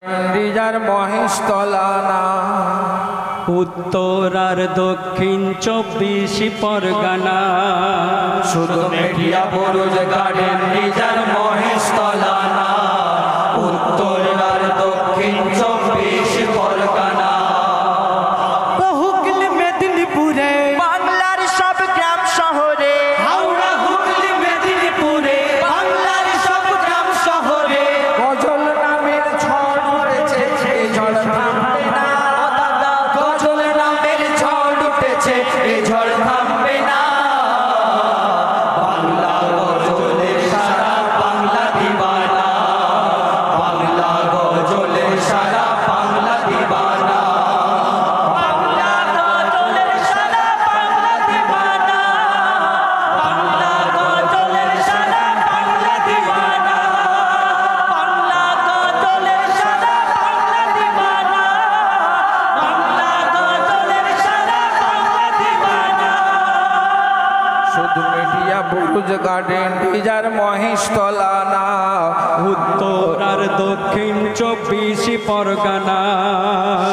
রিজার মহেশতলানা উত্তর আর দক্ষিণ 24 পরগনা শুধু মেটিয়া বুরুজ গার্ডেন রিজার মহেশতলানা উত্তর আর দক্ষিণ 24 পরগনা হুগলি মেদিনীপুরে বাংলার সব গ্রাম শহরে হাওড়া হুগলি মেদিনীপুরে বাংলার সব গ্রাম শহরে গজল নামের ঝড় উঠেছে এই ঝড় থামবে না ও দাদা গজল নামের ঝড় উঠেছে এই ঝড় থামবে না বাংলা গজলের সারা বাংলা দিবানা বাংলা গজলের সারা বাংলা দিবানা বাংলা গজলের সারা বাংলা দিবানা বাংলা গজলের সারা বাংলা দিবানা বাংলা গজলের সারা বাংলা দিবানা বাংলা গজলের সারা বাংলা দিবানা শুধু মিডিয়া বুরুজ গার্ডেন রিজার মহেশতলানা উত্তর আর দক্ষিণ 24 পরগনা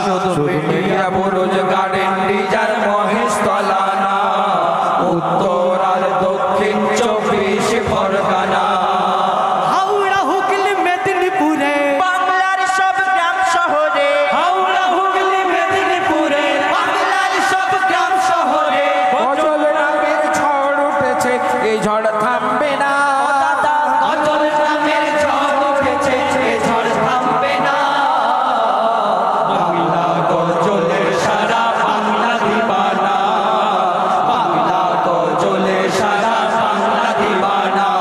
শুধু মিডিয়া বুরুজ গার্ডেন রিজার মহেশতলানা উত্তর আর দক্ষিণ 24 পরগনা হাওড়া হুগলি মেদিনীপুরে বাংলার সব গ্রাম শহরে হাওড়া হুগলি মেদিনীপুরে বাংলার সব গ্রাম শহরে গজল নামের ঝড় উঠেছে এই ঝড় থামবে না গজল নামের ঝড় উঠেছে এই ঝড় থামবে না বাংলা গজলের সারা বাংলা দিবানা বাংলা গজলের সারা বাংলা দিবানা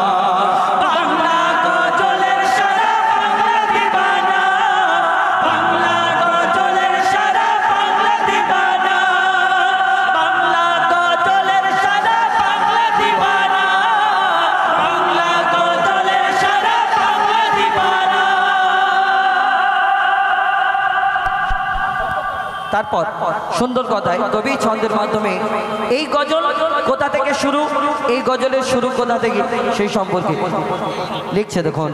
বাংলা গজলের সারা বাংলা দিবানা বাংলা গজলের সারা বাংলা দিবানা বাংলা গজলের সারা বাংলা দিবানা বাংলা গজলের সারা বাংলা দিবানা তারপর সুন্দর কথায় কবি ছন্দের মাধ্যমে এই গজল কোথা থেকে শুরু, এই গজলের শুরু কোথা থেকে সেই সম্পর্কে লিখছে দেখুন।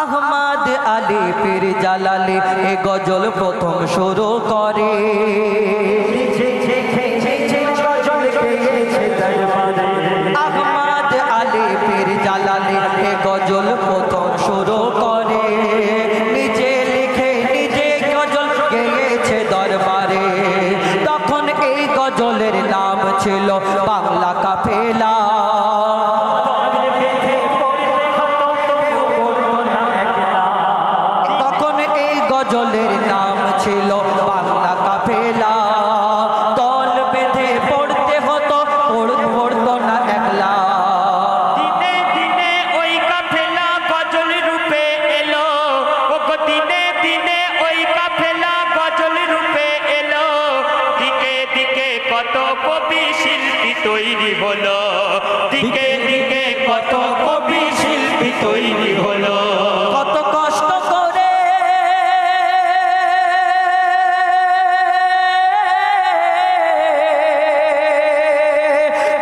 আহমদ আলী পীর জালালি এ গজল প্রথম শুরু করে আহমদ আলী পীর জালালি এ গজল প্রথম শুরু করে নিজে লিখে নিজে গজল গেয়েছে দরবারে তখন এই গজলের নাম ছিল বাংলা কাফেলা তখন এই গজলের নাম ছিল বাংলা কাফেলা দল বেঁধে পড়তে হতো পড়তো না একলা দিনে দিনে ওই কাফেলা গজল রূপে এলো ও গো দিনে দিনে ওই কাফেলা গজল রূপে এলো দিকে দিকে কত কবি শিল্পী তৈরি হলো দিকে দিকে কত কবি শিল্পী তৈরি হলো কত কষ্ট করে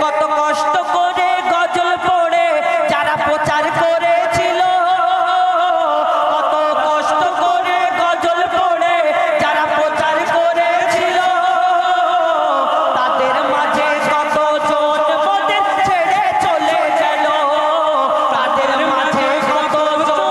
কত কষ্ট করে গজল পড়ে যারা প্রচার করেছিল কত কষ্ট করে গজল পড়ে যারা প্রচার করেছিল তাদের মাঝে কত জন মোদের ছেড়ে চলে গেল তাদের মাঝে কত জন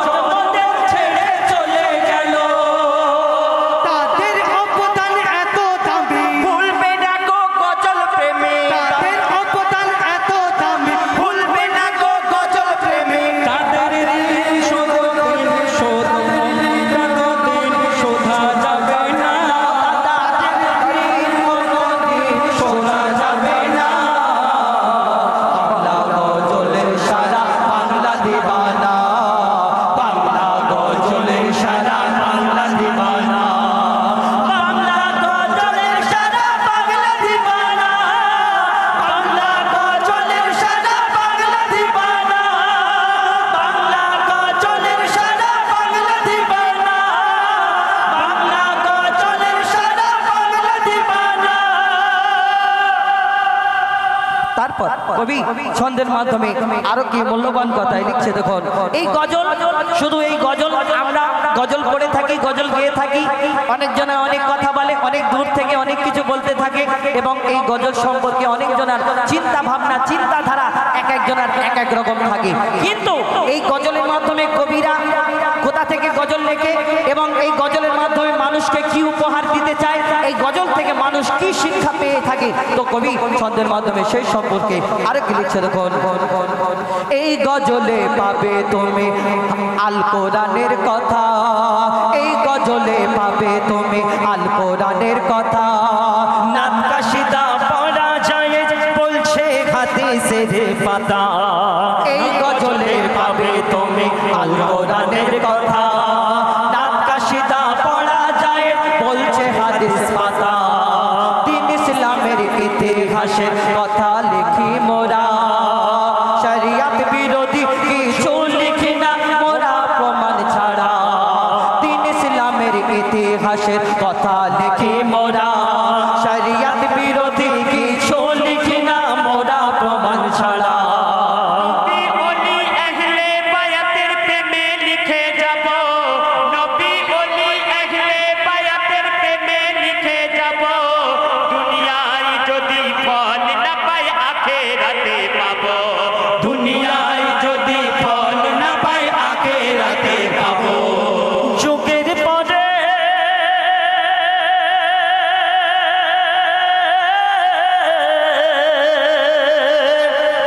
কবি ছন্দের মাধ্যমে আরো কি মূল্যবান কথাই লিখছে দেখুন। এই গজল, শুধু এই গজল আমরা গজল পড়ে থাকি, গজল গেয়ে থাকি, অনেকজনে অনেক কথা বলে, অনেক দূর থেকে অনেক কিছু বলতে থাকে এবং এই গজল সম্পর্কে অনেকজনের চিন্তা ভাবনা চিন্তাধারা এক একজনের এক এক রকম থাকে। কিন্তু এই গজলের মাধ্যমে কবিরা কোথা থেকে গজল লেখে এবং এই গজলের মাধ্যমে মানুষকে কি উপহার দিতে চায়, এই গজল থেকে মানুষ কি শিক্ষা পেয়ে থাকে, তো কবি ছন্দের মাধ্যমে সেই সম্পর্কে আরেক লিখছে দেখুন। এই গজলে পাবে তুমি আল কোরআনের কথা, এই গজলে পাবে তুমি আল কোরআনের কথা, নাম কাশিদা পড়া যায় বলছে হাদিসের পাতা। এই গজলে পাবে তুমি আল কোরআনের কথা, নাম কাশিদা পড়া যায় বলছে হাদিস পাতা, দিন ইসলামের ইতিহাসের কথা লিখি মোরা, শরিয়ত বিরোধী কিছু লিখি না মোরা প্রমাণ ছাড়া, দিন ইসলামের ইতিহাসের কথা লিখি মোরা, শরিয়ত বিরোধী কিছু লিখি না মোরা প্রমাণ ছাড়া। নবী ওলি আহলে বায়াতের প্রেমে লিখে যাব, নবী ওলি আহলে বায়াতের প্রেমে লিখে যাব, দুনিয়ায় যদি ফল না পাই আখিরাতে পাবো, দুনিয়ায় যদি ফল না পাই আখিরাতে পাবো। যুগের পরে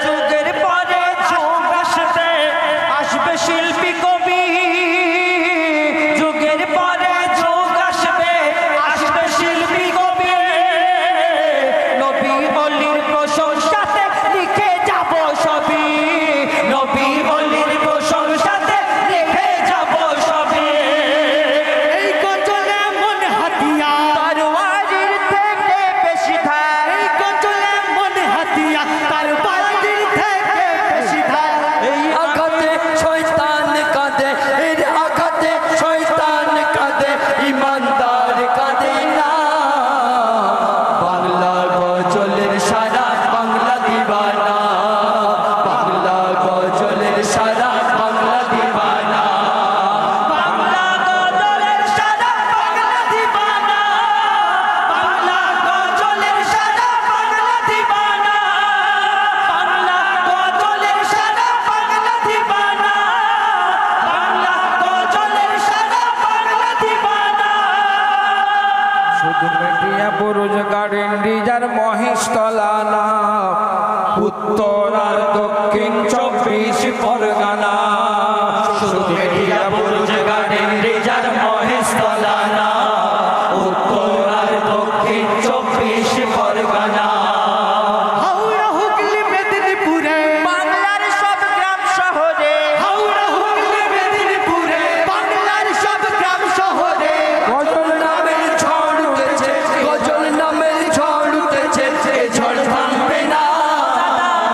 যুগের পরে যুগ আসবে, আসবে শিল্পী কবি, যুগের পরে যুগ আসবে, আসবে শিল্পী কবি, নবী অলির প্রশংসাতে লিখে যাব সবই, নবী অলির প্রশংসাতে লিখে যাব সবই। এই গজল এমন হাতিয়ার, তরবারির থেকে বেশি ধার, এই গজল এমন হাতিয়ার, তার বাজির থেকে বেশি ধার। এই আঘাতে শয়তান কাঁদে, এর আঘাতে শয়তান কাঁদে, ইমানদার কাঁদে না। বাংলা গজলের সারা বাংলা দিবানা, বাংলা গজলের সারা বাংলা দিবানা, বাংলা গজলের সারা বাংলা দিবানা, বাংলা গজলের সারা বাংলা দিবানা, বাংলা গজলের সারা বাংলা দিবানা, বাংলা গজলের সারা বাংলা দিবানা। শুধু মেটিয়া বুরুজ গার্ডেন রিজার মহেশতলা না, উত্তর আর দক্ষিণ 24 পরগনা, শুধু মেটিয়া বুরুজ গার্ডেন রিজার মহেশতলা না, উত্তর আর দক্ষিণ 24 পরগনা। হাওড়া হুগলি মেদিনীপুরে, বাংলার সব গ্রাম শহরে, হাওড়া হুগলি মেদিনীপুরে, বাংলার সব গ্রাম শহরে গজল নামের ঝড় উঠেছে, গজল নামের ঝড় উঠেছে, এ ঝড় থামবে না,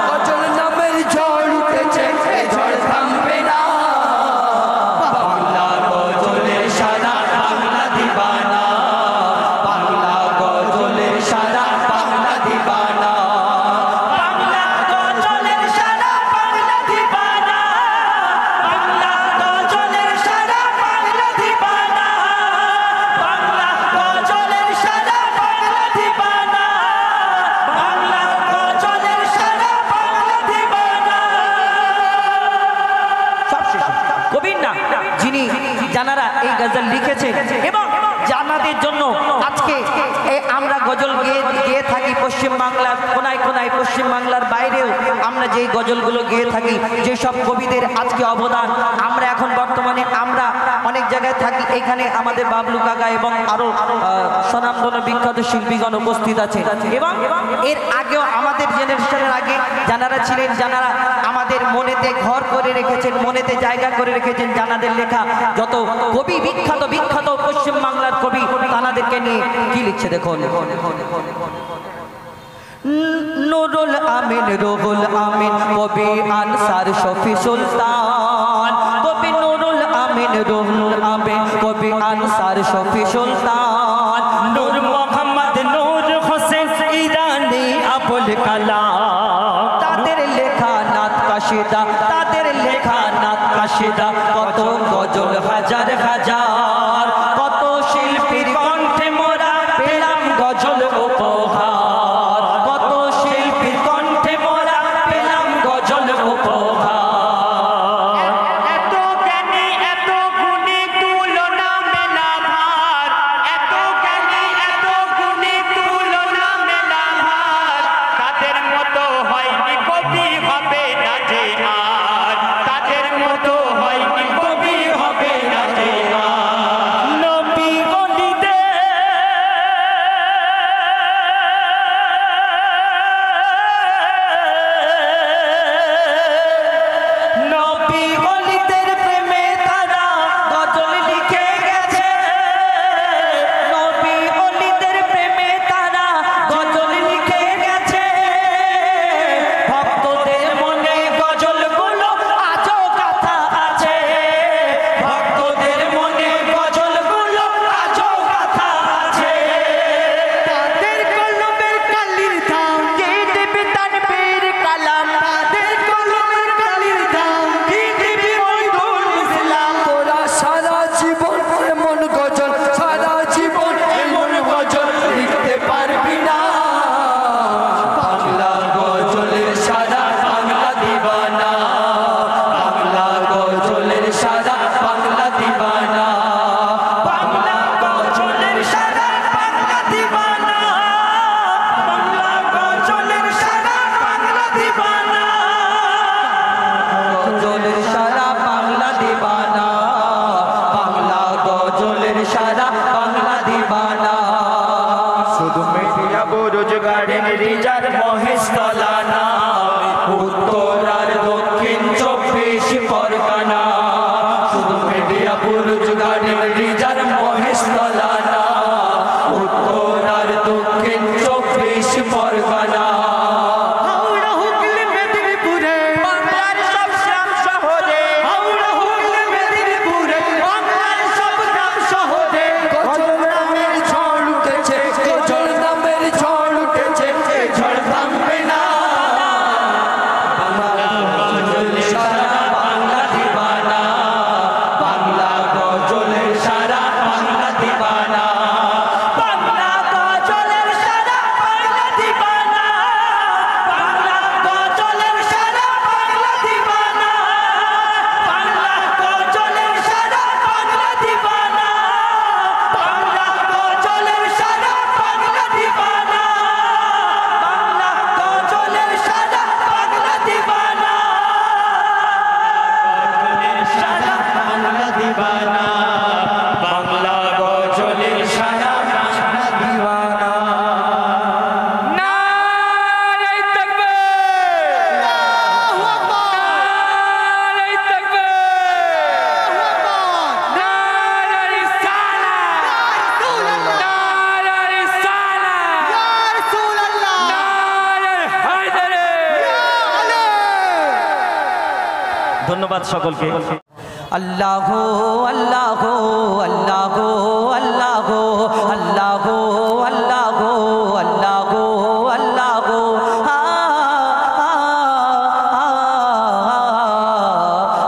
গজল নামের ঝড় উঠেছে, এ ঝড় থামবে না। বাংলা গজলের সারা বাংলা দিবানা, বাংলা গজলের সারা বাংলা দিবানা, বাংলা গজলের সারা বাংলা দিবানা, বাংলা গজলের সারা বাংলা দিবানা, বাংলা গজলের সারা বাংলা দিবানা, বাংলা গজলের সারা বাংলা দিবানা। সব শেষ। কবির না যিনি জানারা এই গজল লিখেছেন এবং জানাদের জন্য আজকে আমরা গজল গেয়ে থাকি পশ্চিম বাংলার কোনায় কোনায়, পশ্চিম বাংলার বাইরেও আমরা যেই গজলগুলো গেয়ে থাকি, যেসব কবিদের আজকে অবদান, আমরা এখন বর্তমানে আমরা অনেক জায়গায় থাকি, এখানে আমাদের বাবলু কাকা এবং আরো স্বনামধন্য বিখ্যাত শিল্পীগণ উপস্থিত আছে এবং এর আগেও আমাদের জেনারেশনের আগে জানারা ছিলেন, জানারা আমাদের মনেতে ঘর করে রেখেছেন, মনেতে জায়গা করে রেখেছেন, জানাদের লেখা যত কবি বিখ্যাত বিখ্যাত পশ্চিম বাংলার কবি তানাদেরকে নিয়ে কি লিখছে দেখুন। নুরুল আমিন, রুহুল আমিন, কবি আনসার শফি সুলতান, কবি নুরুল আমিন, রুহুল আমিন, কবি আনসার শফি সুলতান, নূর মোহাম্মদ, নূর হোসেন ইরানি, আবুল কালাম, তলানা উত্তর আর দক্ষিণ 24 পরগনা হাওড়া হুগলি মেদিনীপুরে বাংলার সব গ্রাম শহরে হাওড়া হুগলি মেদিনীপুরে বাংলার সব গ্রাম শহরে গজল নামের ঝড় উঠেছে গজল নামের ঝড় উঠেছে এ ঝড় থামবে না বাংলা গজল সারা বাংলা দিবানা বাংলা গজলের সারা বাংলা দিবানা বাংলা গজলের সারা বাংলা দিবানা বাংলা গজলের সারা বাংলা দিবানা বাংলা গজলের সারা বাংলা দিবানা বাংলা গজলের সারা বাংলা দিবানা বাংলা গজলের সারা বাংলা দিবানা সারা বাংলা দিবানা বাংলা গজলের সারা দিবানা নারায়ে তাকবীর নারায়ে তাকবীর নারায়ে রিসালাত নারায়ে রিসালাত নারায়ে হায়দারে ধন্যবাদ সকলকে আল্লাহ আল্লাহ আল্লাহ আল্লাহ আল্লাহ আল্লাহ আল্লাহ আল্লাহ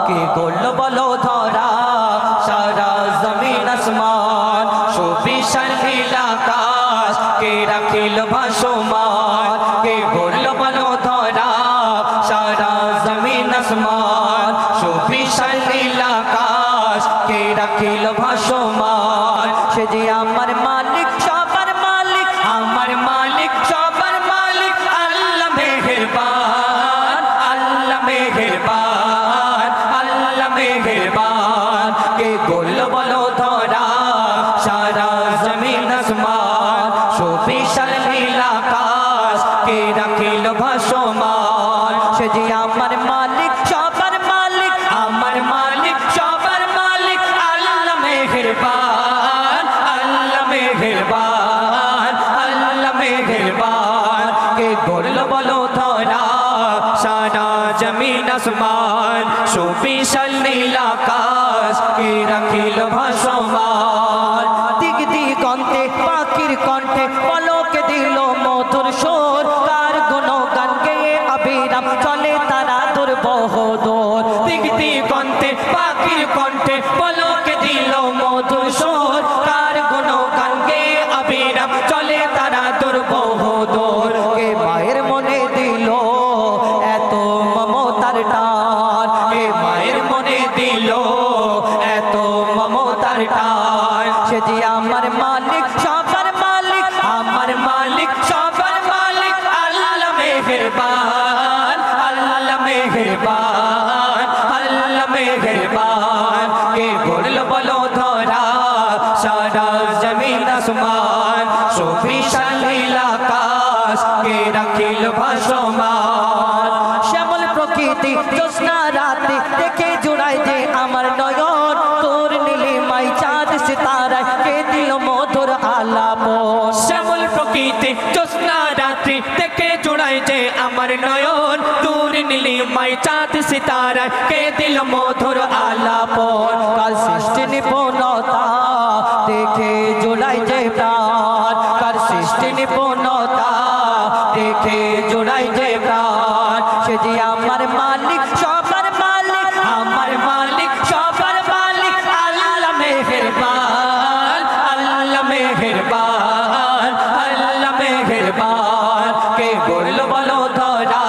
কে গোল বলো ধরা সারা জমিন আসমান সুবিশাল নীল আকাশ কে রাখিল ভাসমান কে গোল বলো ধরা সারা জমিন আসমান সুবিশাল নীল আকাশ কে রাখিল ভাসমান সে যে আমার মালিক সবার মালিক আমার মালিক সবার মালিক আল্লাহ মেহেরবান আল্লাহ মেহেরবান আল্লাহ মেহেরবান কে গোল বলো ধরা সারা জমিন আসমান সুবিশাল নীল আকাশ কে রাখিল ভাসমান সে যে আমার মালিক সবার মালিক আমার মালিক সবার মালিক আল্লাহ মেহেরবান আল্লাহ মেহেরবান আল্লাহ মেহেরবান কে গোল বলো ধরা সারা জমিন আসমান সুবিশাল নীল আকাশ কে রাখিল ভাসমান দিক দিগন্তে পাখির কণ্ঠে পলকে দিল মধুর সুর কার গুণগান গেয়ে অবিরাম চলে তারা দুর্বহদূর দিক দিগন্তে পাখির কণ্ঠে পলকে দিল মধুর সুর কার গুণগান গেয়ে অবিরাম চলে তারা দুর্বহদূর কে মায়ের মনে দিল এত মমতার টান কে মায়ের মনে দিল এত মমতার টান সে যে আমার মালিক সবার মালিক আমার মালিক সবার মালিক আল্লাহ মেহেরবান আল্লাহ মেহেরবান আল্লাহ মেহেরবান কে গোল বলো ধরা সারা জমিন আসমান সুবিশাল নীল আকাশ কে রাখিল ভাসমান শ্যামল প্রকৃতি জ্যোৎস্না রাতে দেখে জুড়ায় যে আমার নয়ন তোর নীলিমাই চাঁদ সিতারায় কে দিল মধুর আলাপন শ্যামল প্রকৃতি জ্যোৎস্না রাত্রি থেকে জোড়ায় যে আমার নয়ন দূর নীলিমায় চাঁদ সিতারায় কে দিল মধুর আলাপন কাল সৃষ্টি নিপুণতা দেখে জোড়ায় যে প্রাণ কার সৃষ্টি নিপুণতা দেখে জোড়ায় যে প্রাণ সে যে আমার মালিক সবার মালিক আমার মালিক সবার মালিক আল্লাহ মেহেরবান আল্লাহ মেহেরবান আল্লাহ মেহেরবান কে গোল বলো ধরা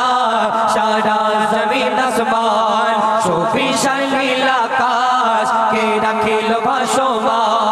সারা জমিন আসমান সুবিশাল নীল আকাশ কে রাখিল ভাসমান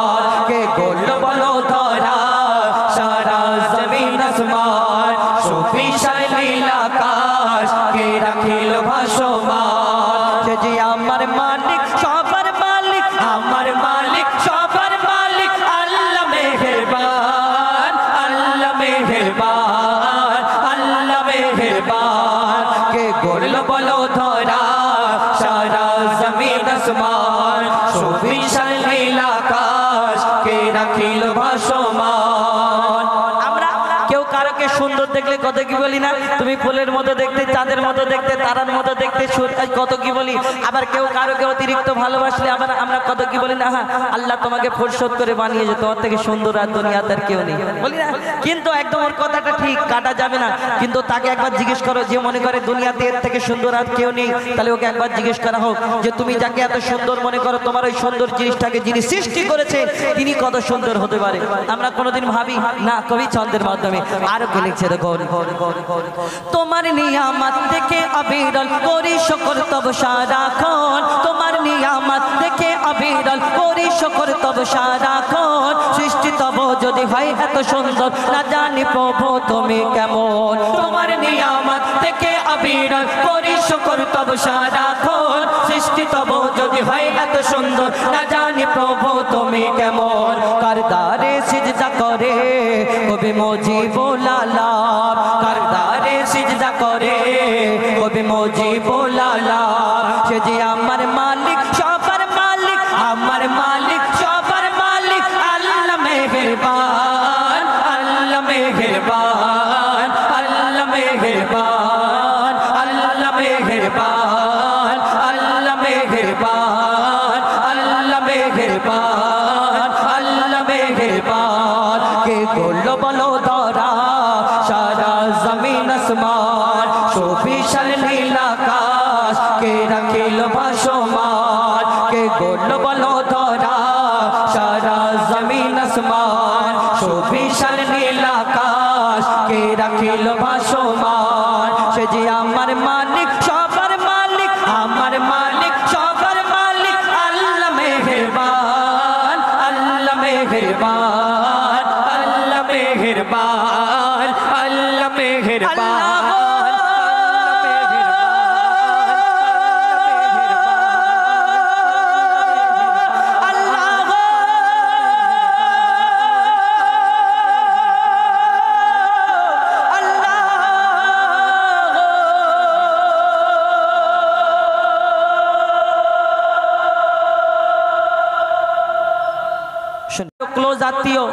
দেখলে কত কি বলি না, তুমি ফুলের মতো দেখতে, চাঁদের মতো দেখতে, তারার মতো দেখতে, কত কি বলি। আবার কেউ কারোকে অতিরিক্ত ভালোবাসলে আবার আমরা কত কি বলি না, হ্যাঁ আল্লাহ তোমাকে ফুরসত করে বানিয়েছে, তোমার থেকে সুন্দর আর দুনিয়াতে আর কেউ নেই, বলি না। কিন্তু একদম ওর কথাটা ঠিক, কাটা যাবে না। কিন্তু তাকে একবার জিজ্ঞেস করো, যে মনে করে দুনিয়াতে এর থেকে সুন্দর আর কেউ নেই, তাহলে ওকে একবার জিজ্ঞেস করা হোক যে তুমি যাকে এত সুন্দর মনে করো, তোমার ওই সুন্দর জিনিসটাকে যিনি সৃষ্টি করেছে তিনি কত সুন্দর হতে পারে। আমরা কোনোদিন ভাবি না। কবি ছন্দের মাধ্যমে আরো কি লিখছে দেখো, তোমার নিয়ামত দেখে অবিরল করি শুকর তব সারাক্ষণ, তোমার নিয়ামত দেখে অবিরল করি শুকর তব সারাক্ষণ, সৃষ্টি তব যদি হয় এত সুন্দর না জানি প্রভু তুমি কেমন, তোমার নিয়ামত দেখে অবিরল করি শুকর তব সারাক্ষণ, সৃষ্টি তব যদি হয় এত সুন্দর না জানি প্রভু তুমি কেমন, কারদারে সিজদা করে কবি মুজিবুল আলাম, কারদারে সিজদা করে কবি মুজিবুল আলাম, সে যে আমার মালিক সবার মালিক, আমার মালিক সবার মালিক, আল্লাহ মেহেরবান, আল্লাহ মেহেরবান, আল্লাহ মেহেরবান, আল্লাহ মেহেরবান, আল্লাহ মেহেরবান, আল্লাহ মেহেরবান, আল্লাহ মেহেরবান, কে করলো বলো ধরা সারা জমিন আসমান, সুবিশাল নীল আকাশ কে রাখিল ভাসমান, কে করলো বলো ধরা সারা জমিন আসমান, সুবিশাল নীল আকাশ কে রাখিল ভাসমান, সে যে আমার মালিক সবার মালিক, আমার মালিক সবার মালিক, আল্লাহ মেহেরবান, আল্লাহ মেহেরবান, আল্লাহ মেহেরবান, আল্লাহ মেহেরবান, ক্লোজ আত্মীয়।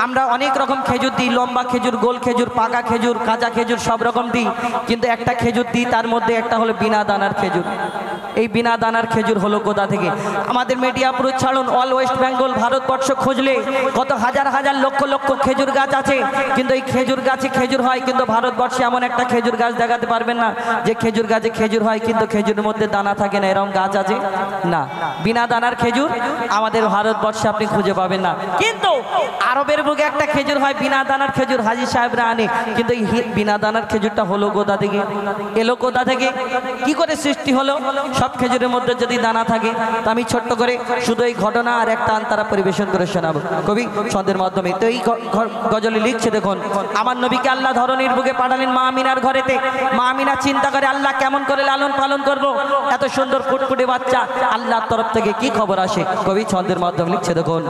আমরা অনেক রকম খেজুর দিই, লম্বা খেজুর, গোল খেজুর, পাকা খেজুর, কাঁচা খেজুর, সব রকম দিই। কিন্তু একটা খেজুর দিই, তার মধ্যে একটা হলো বিনা দানার খেজুর। এই বিনা দানার খেজুর হলো কোথা থেকে? আমাদের মিডিয়াপুর ছাড়ুন, অল ওয়েস্ট বেঙ্গল ভারতবর্ষ খুঁজলে কত হাজার হাজার লক্ষ লক্ষ খেজুর গাছ আছে, কিন্তু এই খেজুর গাছে খেজুর হয়, কিন্তু ভারতবর্ষে এমন একটা খেজুর গাছ দেখাতে পারবেন না যে খেজুর গাছে খেজুর হয় কিন্তু খেজুরের মধ্যে দানা থাকে না, এরকম গাছ আছে না। বিনা দানার খেজুর আমাদের ভারতবর্ষে আপনি খুঁজে পাবেন না। কিন্তু আরবের বুকে একটা খেজুর হয় বিনা দানার খেজুর, হাজি সাহেবরা আনে। কিন্তু এই বিনা দানার খেজুরটা হলো কোথা থেকে, এলো কোথা থেকে, কি করে সৃষ্টি হলো? সব খেজুরের মধ্যে যদি দানা থাকে। তা আমি ছোট্ট করে শুধু এই ঘটনা আর একটা আনতারা পরিবেশন করে শোনাবো কবি ছন্দের মাধ্যমে। তো এই গজলে লিখছে দেখুন, আমার নবীকে আল্লাহ ধরনীর বুকে পাঠালেন মা আমিনার ঘরেতে। মা আমিনা চিন্তা করে আল্লাহ কেমন করে লালন পালন করবো এত সুন্দর ফুটফুটে বাচ্চা, আল্লাহর তরফ থেকে কি খবর আসে? কবি ছন্দের মাধ্যমে লিখছে দেখুন,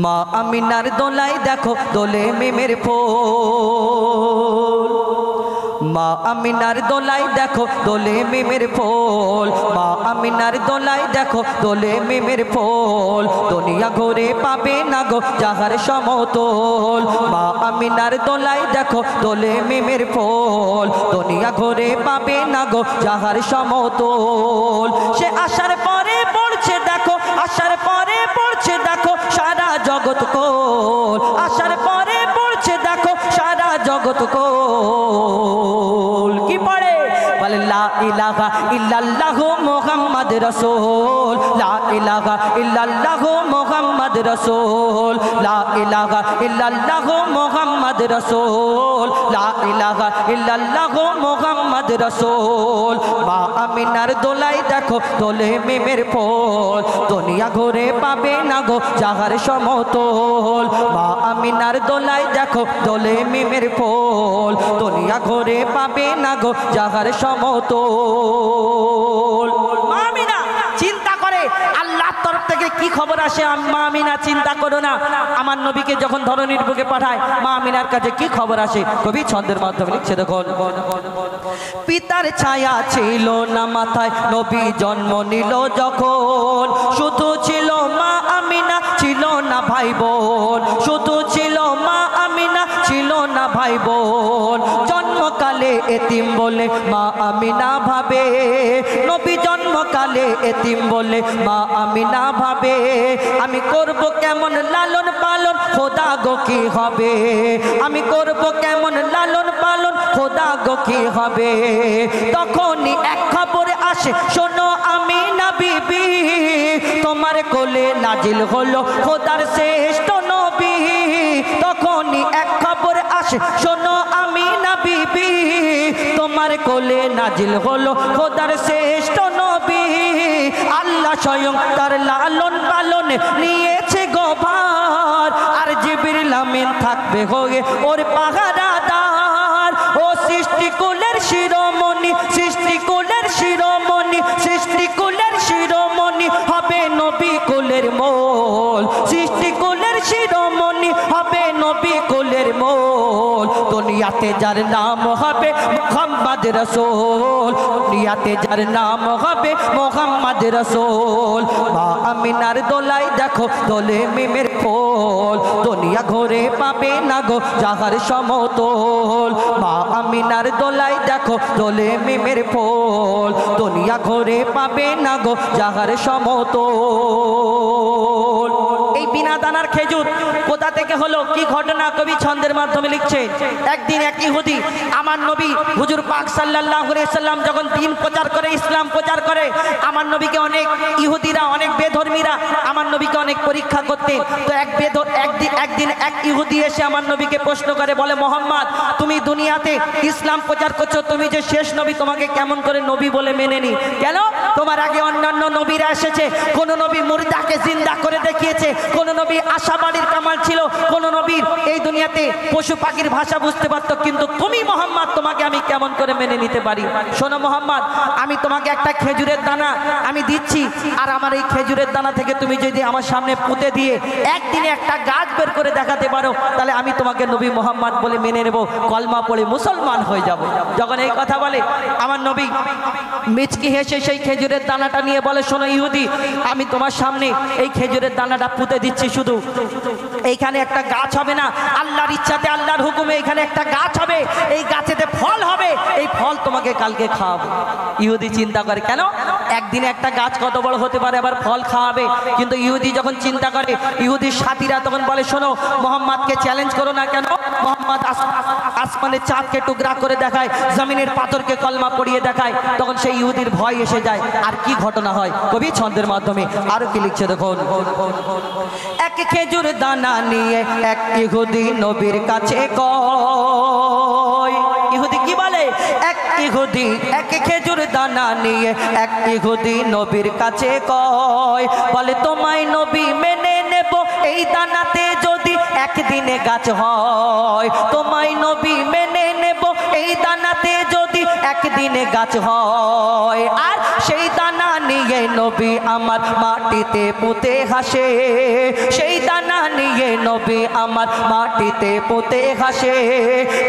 মা আমিনার দোলাই দেখো দোলে মেমের ফুল, মা আমিনার দোলাই দেখো দোলে মেমের ফুল, মা আমিনার দোলাই দেখো দোলে মেমের ফুল, দুনিয়া ঘুরে পাবে না গো যাহার সমতল, মা আমিনার দোলাই দেখো দোলে মেমের ফুল, দুনিয়া ঘুরে পাবে না গো যাহার সমতল, সে আসার পরে পড়ছে দেখো, আসার পরে পড়ছে দেখো সারা জগৎ কোল, আসার পরে পড়ছে দেখো সারা জগৎ কোল, কি পড়ে? বলে লা ইলাহা ইল্লাল্লাহু মুহাম্মদ রাসূল, লা ইলাহা ইল্লাল্লাহু মুহাম্মদ রাসূল, লা ইলাহা ইল্লাল্লাহু মুহাম্মদ রাসূল, লা ইলাহা ইল্লাল্লাহু মুহাম্মদ রাসূল, মা আমিনার দোলাই দেখো দোলে মেমের ফুল, দুনিয়া ঘুরে পাবে না গো যাহার সমতল, মা আমিনার দোলাই দেখো দোলে মেমের ফুল, দুনিয়া ঘুরে পাবে না গো যাহার সমতল। মা আমিনা চিন্তা করে আল্লাহর তরফ থেকে কি খবর আসে? মা আমিনা চিন্তা করো না, আমার নবীকে যখন ধরনীর বুকে পাঠায় মা আমিনার কাছে কি খবর আসে? কবি ছন্দের মাধ্যমে লিখছে দেখুন, পিতার ছায়া ছিল না মাথায় নবী জন্ম নিল যখন, শুধু ছিল মা আমিনা ছিল না ভাই বোন, শুধু ছিল মা আমিনা ভাই বোন জন্মকালে এতিম বলে মা আমিনা ভাবে নবী জন্মকালে এতিম বলে মা আমিনা ভাবে আমি করব কেমন লালন পালন খোদা গো কি হবে আমি করব কেমন লালন পালন খোদা গো কি হবে তখনই এক খবর আসে শোনো আমিনা বিবি তোমার কোলে নাজিল হলো খোদার শ্রেষ্ঠ নবী তখনই এক খবর আসে শোনো আমিনা বিবি তোমার কোলে নাজিল হলো খোদার শ্রেষ্ঠ নবী আল্লাহ স্বয়ং তার লালন পালনে নিয়েছে গোভার আর জিবরিল আমিন থাকবে হয়ে ওর পাহারাদার ও সৃষ্টিকুলের শিরোমণি সৃষ্টিকুলের শিরোমণি সৃষ্টিকুলের শিরোমণি হবে নবী কুলের মোল সৃষ্টিকুলের শিরোমণি হবে নবী কুলের মোল দুনিয়াতে যার নাম হবে মুহাম্মদ রাসূল দুনিয়াতে যার নাম হবে মুহাম্মদ রাসূল মা আমিনার দোলাই দেখো দোলে মিমের ফুল দুনিয়া ঘুরে পাবে না গো যাহার সমতল মা আমিনার দোলাই দেখো দোলে মিমের ফুল দুনিয়া ঘুরে পাবে না গো যাহার সমতল এই বিনা দানার খেজুর কোথা থেকে হলো কি ঘটনা কবি ছন্দের মাধ্যমে লিখছে একদিন এক ইহুদি আমার নবী হুজুর পাক সাল্লাল্লাহু আলাইহি সাল্লাম যখন দ্বীন প্রচার করে ইসলাম প্রচার করে আমার নবীকে অনেক ইহুদিরা অনেক বেধর্মীরা আমার নবীকে অনেক পরীক্ষা করতেন তো একদিন এক ইহুদি এসে আমার নবীকে প্রশ্ন করে বলে মোহাম্মদ তুমি দুনিয়াতে ইসলাম প্রচার করছো তুমি যে শেষ নবী তোমাকে কেমন করে নবী বলে মেনে নি কেন তোমার আগে অন্যান্য নবীরা এসেছে কোন নবী মুর্দাকে জিন্দা করে দেখিয়েছে কোন নবী আশাবাড়ির কামাল ছিল কোন নবীর এই দুনিয়াতে পশু পাখির ভাষা বুঝতে পারতো কিন্তু তুমি মোহাম্মদ তোমাকে আমি কেমন করে মেনে নিতে পারি শোনো মোহাম্মদ আমি তোমাকে একটা খেজুরের দানা আমি দিচ্ছি আর আমার এই খেজুরের দানা থেকে তুমি যদি আমার সামনে পুঁতে দিয়ে একদিনে একটা গাছ বের করে দেখাতে পারো তাহলে আমি তোমাকে নবী মোহাম্মদ বলে মেনে নেব কলমা পড়ে মুসলমান হয়ে যাব যখন এই কথা বলে আমার নবী মিচকি হেসে সেই খেজুরের দানাটা নিয়ে বলে শোনো ইহুদি আমি তোমার সামনে এই খেজুরের দানাটা পুঁতে দিচ্ছি শুধু এইখানে একটা গাছ হবে না আল্লাহর ইচ্ছাতে আল্লাহর হুকুমে এখানে একটা গাছ হবে এই গাছেতে ফল হবে এই ফল তোমাকে কালকে খাওয়াবো ইহুদি চিন্তা করে কেন একদিনে একটা গাছ কত বড় হতে পারে আবার ফল খাওয়াবে কিন্তু ইহুদি যখন চিন্তা করে ইহুদির সাথীরা তখন বলে শোনো মোহাম্মদকে চ্যালেঞ্জ করো না কেন মোহাম্মদ আসমানের চাঁদকে টুকরা করে দেখায় জমিনের পাথরকে কলমা পড়িয়ে দেখায় তখন সেই ইহুদির ভয় এসে যায় আর কি ঘটনা হয় কবি ছন্দের মাধ্যমে আরো কি লিখছে দেখুন এক খেজুর দানা নিয়ে এক ইহুদি নবীর কাছে কয় ইহুদি কি বলে এক ইহুদি এক খেজুর দানা নিয়ে এক ইহুদি নবীর কাছে কয় বলে তোমায় নবী মেনে নেব এই দানাতে যদি একদিনে গাছ হয় তোমায় নবী মেনে নেব এই দানাতে যদি একদিনে গাছ হয় আর সেই দানা নিয়ে নবী আমার মাটিতে পুঁতে হাসে সেই দানা নিয়ে নবী আমার মাটিতে পুঁতে হাসে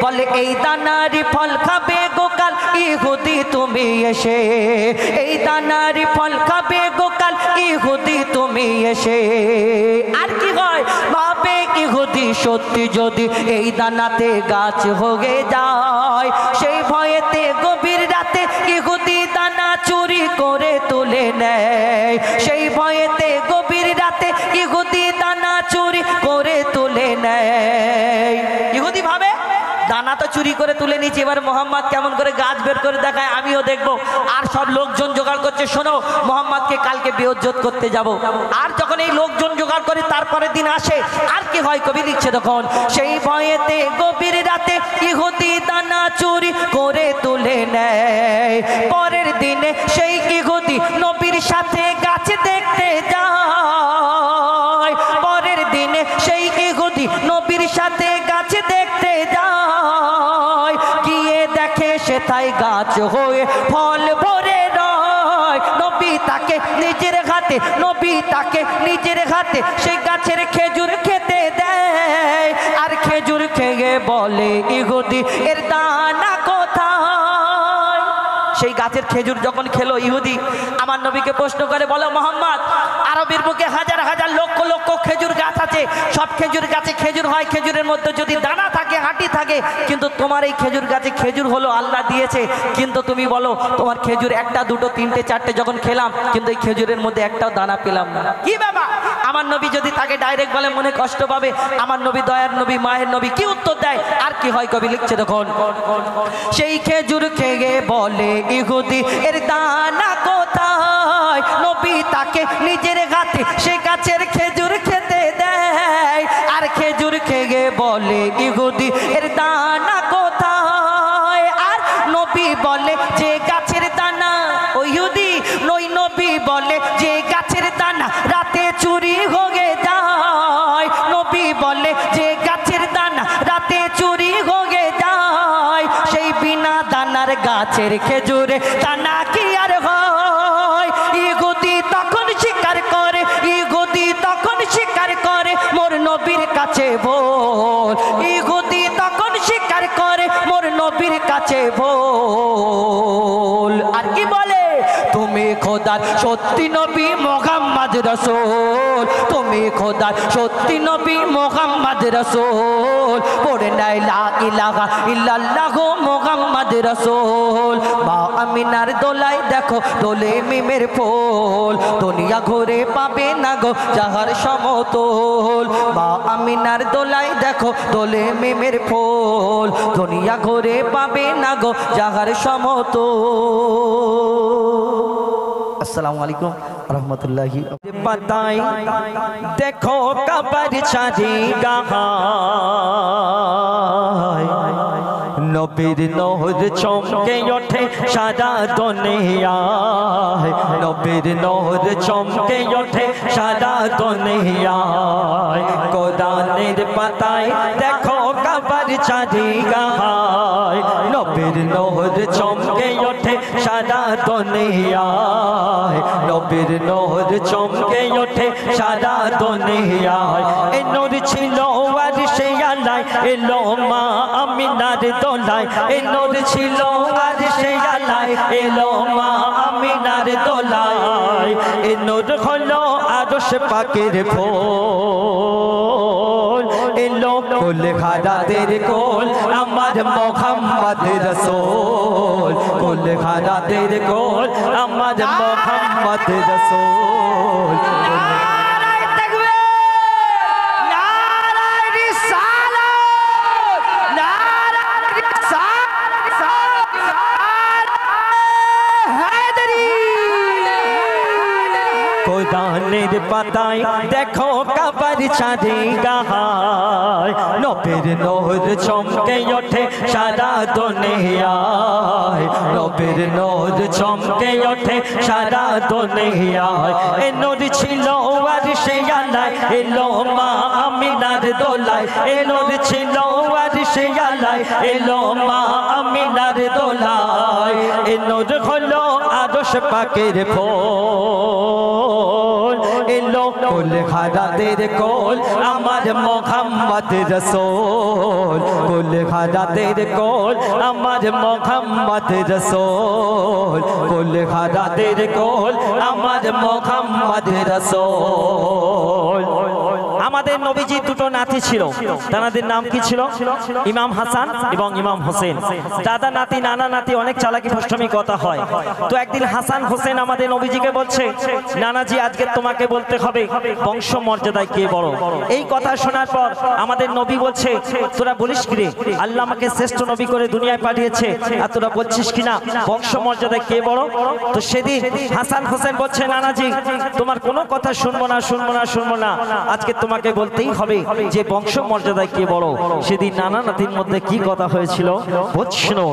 বলে এই দানারই ফল খাবে গোকাল ইহুদি তুমি এসে এই দানারই ফল খাবে গোকাল ইহুদি তুমি এসে আর কি হয় ভাবে ইহুদি সত্যি যদি এই দানাতে গাছ হয়ে যায় সেই ভয়েতে গভীর রাতে ইহুদি দানা চুরি করে তুলে নেয় সেই ভয়েতে গভীর রাতে ইহুদি দানা চুরি করে তুলে নেয় ইহুদি ভাবে দানা তো চুরি করে তুলে নিয়েছি এবার মোহাম্মদ কেমন করে গাছ বের করে দেখায় আমিও দেখবো আর সব লোকজন জোগাড় করছে শোনো মোহাম্মদকে কালকে বেইজ্জত করতে যাব আর যখন এই লোকজন জোগাড় করে তারপরের দিন আসে আর কি হয় কবি লিখছে তখন সেই ভয়েতে গভীর রাতে ইহুদি দানা চুরি করে তুলে নেয় পরের দিনে সেই ইহুদি নবীর সাথে গাছ দেখতে যায় পরের দিনে সেই ইহুদি নবীর সাথে গাছ দেখতে যায় গিয়ে দেখে সেথায় গাছ হয়ে ফল ভরে রয় নবী তাকে নিজের হাতে নবী তাকে নিজের হাতে সেই গাছের খেজুর খেতে দেয় আর খেজুর খেয়ে বলে ইহুদি এর দানা কোথায় সেই গাছের খেজুর যখন খেলো ইহুদি, আমার নবীকে প্রশ্ন করে, বলো মোহাম্মদ, আরবের বুকে হাজার হাজার লক্ষ লক্ষ খেজুর গাছ আছে, সব খেজুর গাছে খেজুর হয়, খেজুরের মধ্যে যদি দানা থাকে, হাঁটি থাকে, কিন্তু তোমার এই খেজুর গাছে খেজুর হলো আল্লাহ দিয়েছে, কিন্তু তুমি বলো তোমার খেজুর একটা দুটো তিনটে চারটে যখন খেলাম, কিন্তু এই খেজুরের মধ্যে একটাও দানা পেলাম না। কি বাবা? আমার নবী যদি তাকে ডাইরেক্ট বলে মনে কষ্ট পাবে, আমার নবী দয়ার নবী, মায়ের নবী কি উত্তর দেয়? আর কি হয় কবি লিখছে দেখুন, সেই খেজুর খেয়ে বলে ইহুদি এর দানা কোথায়, নবী তাকে নিজের হাতে সে গাছের খেজুর খেতে দেয়। আর খেজুর খেয়ে বলে ইহুদি এর দানা কোথায়, আর নবী বলে যে গাছের দানা, ও ইহুদি নই, নবী বলে যে গাছের দানা রাতে চুরি হয়ে যায়, নবী বলে যে গাছের দানা রাতে চুরি হয়ে যায়, সেই বিনা দানার গাছের খেজুরে দানা কি আর হয়? ইহুদি তখন স্বীকার করে, ইহুদি তখন স্বীকার করে, মোর নবীর কাছে বল, ইহুদি তখন স্বীকার করে, মোর নবীর কাছে বল। আর কি বলে? তুমি খোদার সত্যি নবী মুহাম্মদ রাসূল, তুমি খোদার সত্যি নবী মুহাম্মদ রাসূল, পড়ে নাই লা ইলাহা ইল্লাল্লাহু মুহাম্মদ রাসূল। মা আমিনার দোলাই দেখো দোলে মিমের ফুল, দুনিয়া ঘুরে পাবে না গো যাহার সমতল। মা আমিনার দোলাই দেখো দোলে মিমের ফুল, দুনিয়া ঘুরে পাবে না গো যাহার সমতল। আসসালামু আলাইকুম রহমতুল্লাহি। बताई देखो कबर छाड़ी गाहाय, নবীর নহর চমকে ওঠে সারা দুনিয়ায়, নবীর নহর চমকে ওঠে সারা দুনিয়ায়। কোরআনের পাতায় দেখো কবর ছাড়ি গাহায়, নবীর নহর চমকে ওঠে সারা দুনিয়ায়, নবীর নহর চমকে ওঠে সারা দুনিয়ায়। এ নূর ছিল আরশে আলায়, এলো মা আমিনার দোলায়, এ নূর ছিল আরশে আলায়, এলো মা আমিনার দোলায়। এ নূর হলো আরশ পাকের ফুল, এলো কুল খারাতের কোল আমার মুহাম্মদ রাসূল, কুল খারাতের কোল আমার মুহাম্মদ রাসূল। কোরআনের পাতায় দেখো কবর ছাড়ি গাহায়, নবীর নহর চমকে ওঠে সারা দুনিয়ায়, নবীর নহর চমকে ওঠে সারা দুনিয়ায়। এ নূর ছিল আরশে আলায়, এলো মা আমিনার দোলায়, এ নূর ছিল আরশে আলায়, এলো মা আমিনার দোলায়। এ নূর হলো আরশ পাকের ফুল, এলো কুল খারাতের কোল আমার মুহাম্মদ রাসূল, কুল খারাতের কোল আমার মুহাম্মদ রাসূল, কুল খারাতের কোল আমার মুহাম্মদ রাসূল। আমাদের নবীজি দুটো নাতি ছিল, তাদের নাম কি ছিল? ইমাম হাসান এবং ইমাম হোসেন। দাদা নাতি নানা নাতি অনেক চালাকি ফষ্টমি কথা হয়। তো একদিন হাসান হোসেন আমাদের নবীজিকে বলছে, নানাজি আজকে তোমাকে বলতে হবে বংশ মর্যাদায় কে বড়। এই কথা শোনার পর আমাদের নবী বলছে, তোরা বলিস কি রে, আল্লাহ আমাকে শ্রেষ্ঠ নবী করে দুনিয়ায় পাঠিয়েছে, আর তোরা বলছিস কিনা বংশ মর্যাদায় কে বড়। তো সেদিন হাসান হোসেন বলছে, নানাজি তোমার কোনো কথা শুনবো না, শুনবো না, শুনবো না, আজকে তোমাকে বলতেই হবে যে বংশ মর্যাদায় কে বড়। সেদিন নানা নাতির মধ্যে কি কথা হয়েছিল বুঝছো?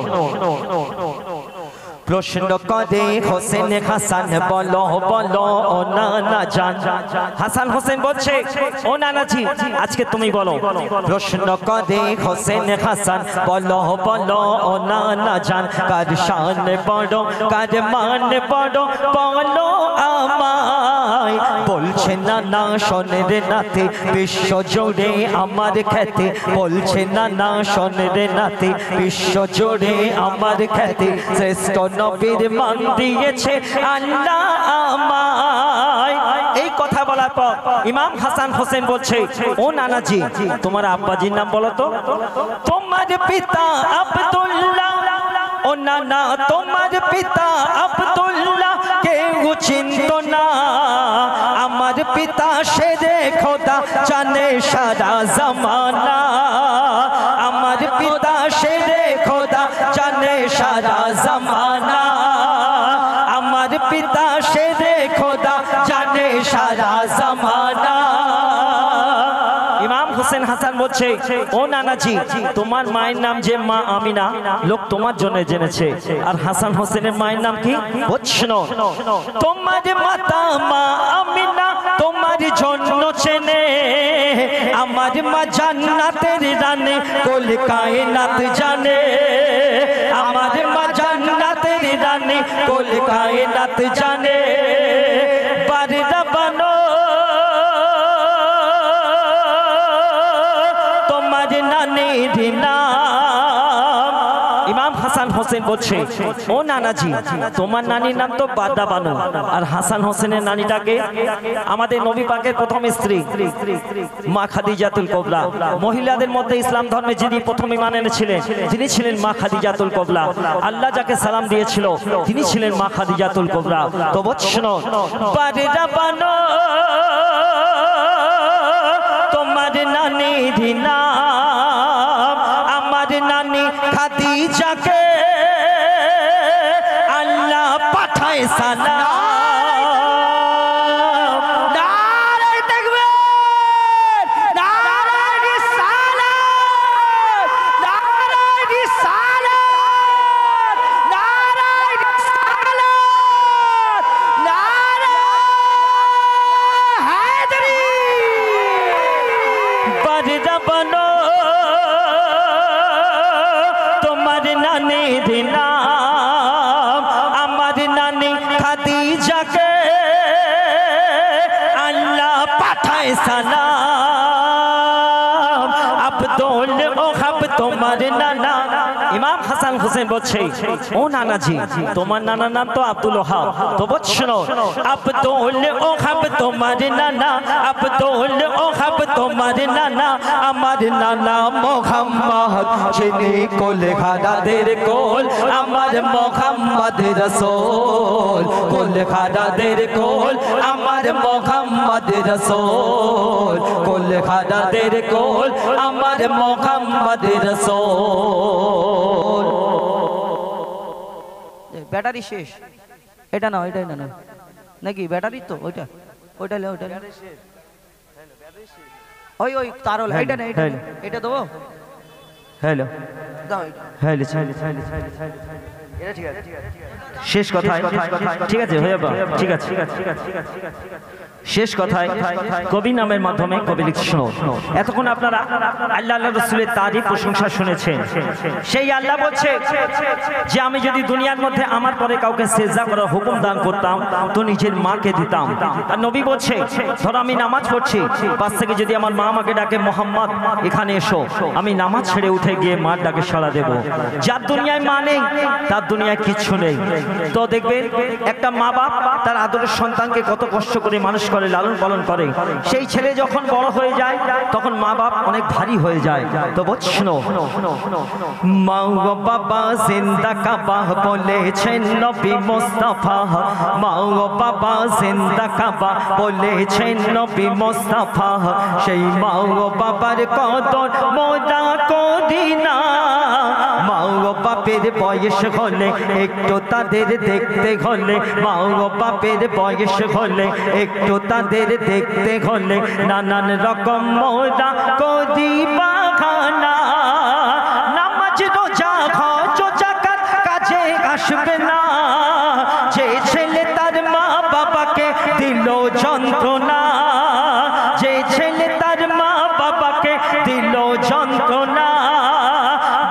প্রশ্ন করে হোসেন হাসান, বলো বলো ও নানা জান। হাসান হোসেন বলছে, ও নানাজি আজকে তুমি বলো। প্রশ্ন করে হোসেন হাসান, বলো বলো ও নানা জান, কার শান বড় কার মান বড় বলো আমায়। বলছে না না শোনে রে নাতে বিশ্ব জোড়ে আমার খ্যাতি বলছে না না শোনে রে নাতে বিশ্ব জোড়ে আমার খ্যাতি শ্রেষ্ঠ নবীর মান দিয়েছে আল্লাহ আমায়। এই কথা বলার পর ইমাম হাসান হোসেন বলছে ও নানাজি তোমার আব্বাজির নাম বলো তো। তোমার পিতা আব্দুল্লাহ, ও নানা তোমার পিতা আব্দুল্লাহ কেউ চিনত না, আমার পিতা শেরে খোদা জানে সারা জামানা, আমার পিতা শেরে খোদা জানে সারা জামানা, আমার পিতা শেরে খোদা জানে সারা জামানা। ইমাম হোসেন হাসান বলছে ও নানাজি তোমার মায়ের নাম যে মা আমিনা লোক তোমার জন্য জেনেছে, আর হাসান হোসেনের মায়ের নাম কি বুঝছো? তোমার মাতা মা আমিনা তোমার জন্য চেনে, আমার মা জান্নাতের রানী কুল কায়নাত জানে, আমার মা জান্নাতের রানী কুল কায়নাত জানে। বারদা বানো ইমাম হাসান হোসেন বলছে ও নানাজি তোমার নানির নাম তো বাদা বানু, আর হাসান হোসেনের নানিটাকে আমাদের নবী পাকের প্রথম স্ত্রী মা খাদিজাতুল কুবরা, মহিলাদের মধ্যে ইসলাম ধর্মে যিনি প্রথম ঈমান এনেছিলেন তিনি ছিলেন মা খাদিজাতুল কুবরা। আল্লাহ যাকে সালাম দিয়েছিল তিনি ছিলেন মা খাদিজাতুল কুবরা। তো বুঝছো বাদা বানু তোমার নানির নাম, আমার নানি খাদিজাকে আল্লাহ পাঠায় সালাম। তোমার নানির নাম, আমার নানি খাদিজাকে আল্লাহ পাঠায় সালাম। আব্দুল ওহাব তোমার নানা। ইমাম হাসান হোসেন বলছে ও নানাজি তোমার নানার নাম তো আব্দুল ওহাব, তো বুঝছো আব্দুল ওহাব তোমার নানা, আব্দুল ওহাব তোমার নানা, আমার নানা মুহাম্মদ যিনি কোল খাদাদের কোল, আমার মুহাম্মদ রাসূল কোল খাদাদের কোল, আমার মুহাম্মদ রাসূল কোল খাদাদের কোল, আমার মুহাম্মদ রাসূল। ব্যাটারি শেষ, এটা না ওইটাই না নাকি ব্যাটারি তো ওইটা ওইটা ওইটা ওই ওই তারল এটা না এটা এটা দেবো। হ্যালো হ্যালো এটা ঠিক আছে শেষ কথায় ঠিক আছে হয়ে যাবে ঠিক আছে শেষ কথায় কবি নামের মাধ্যমে কবি লিখছেন এতক্ষণ আপনারা আল্লাহ আল্লাহ রাসূলের তারিফ প্রশংসা শুনেছেন। সেই আল্লাহ বলছে যে আমি যদি দুনিয়ার মধ্যে আমার পরে কাউকে সিজদা করার হুকুম দান করতাম তো নিজের মাকে দিতাম। আর নবী বলছে ধরো আমি নামাজ পড়ছি, পাশ থেকে যদি আমার মা আমাকে ডাকে মোহাম্মদ এখানে এসো, আমি নামাজ ছেড়ে উঠে গিয়ে মার ডাকে সাড়া দেব। যার দুনিয়ায় মা নেই তার দুনিয়ায় কিচ্ছু নেই। তো দেখবেন একটা মা বাপ তার আদরের সন্তানকে কত কষ্ট করে মানুষ করে, লালন পালন করে। সেই ছেলে যখন বড় হয়ে যায় তখন মা বাপ অনেক ভারী হয়ে যায়। তো বুঝছো মা ও বাবা জিন্দা কাবা বলেছেন নবী মুস্তাফা, মা ও বাবা জিন্দা কাবা বলেছেন নবী মুস্তাফা। সেই মা ও বাবার কদর মোরা করি না, মা ও বাপের বয়স হলে একটু তাদের দেখতে হলে, মা ও বাপের বয়স হলে একটু তাদের দেখতে হলে নানান রকম মোরা করি বাহানা। নামাজ রোজা হজ যাকাত কাজে আসবে না, যে ছেলে তার মা বাবাকে দিল যন্ত্রণা, যে ছেলে তার মা বাবাকে দিল যন্ত্রণা।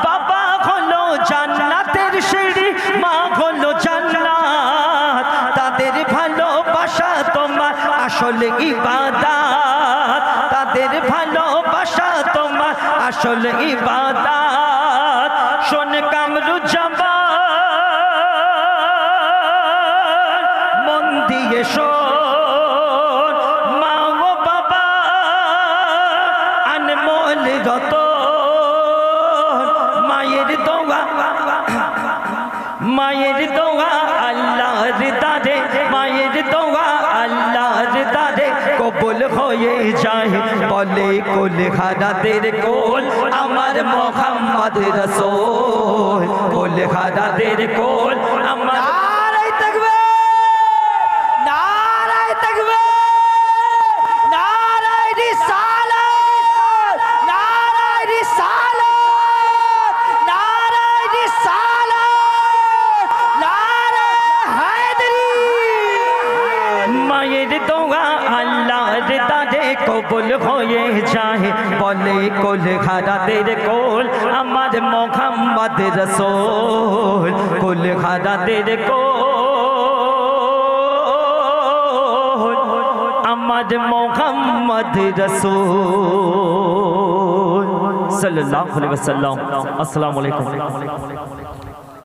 বাবা হলো জান্নাতের সিঁড়ি, মা হলো জান্নাত, তাদের ভালোবাসা তোমার ইবাদত তাদের ভালোবাসা তোমার আসল ইবাদত শোন কামরুজ্জামান মন দিয়ে শোন মা ও বাবা আনমোল রতন মায়ের দোয়া আল্লাহর দারে মায়ের দোয়া আল্লাহর দারে কবুল হয়ে যায় বলে কুল হারাদের কোল আমার মোহাম্মদ রাসূল কুল হারাদের কোল আমার নারায়ে তাকবীর নারায়ে তাকবীর নারায়ে রিসালাত নারায়ে রিসালাত নারায়ে রিসালাত নারায়ে হায়দারি মায়ের দোয়া আল্লাহর দারে কবুল হয়ে যায় বলে কুল হারাদের কোল আমার মোহাম্মদ রাসূল কুল হারাদের কোল আমার মোহাম্মদ রাসূল সাল্লাল্লাহু আলাইহি ওয়াসাল্লাম। আসসালামু আলাইকুম।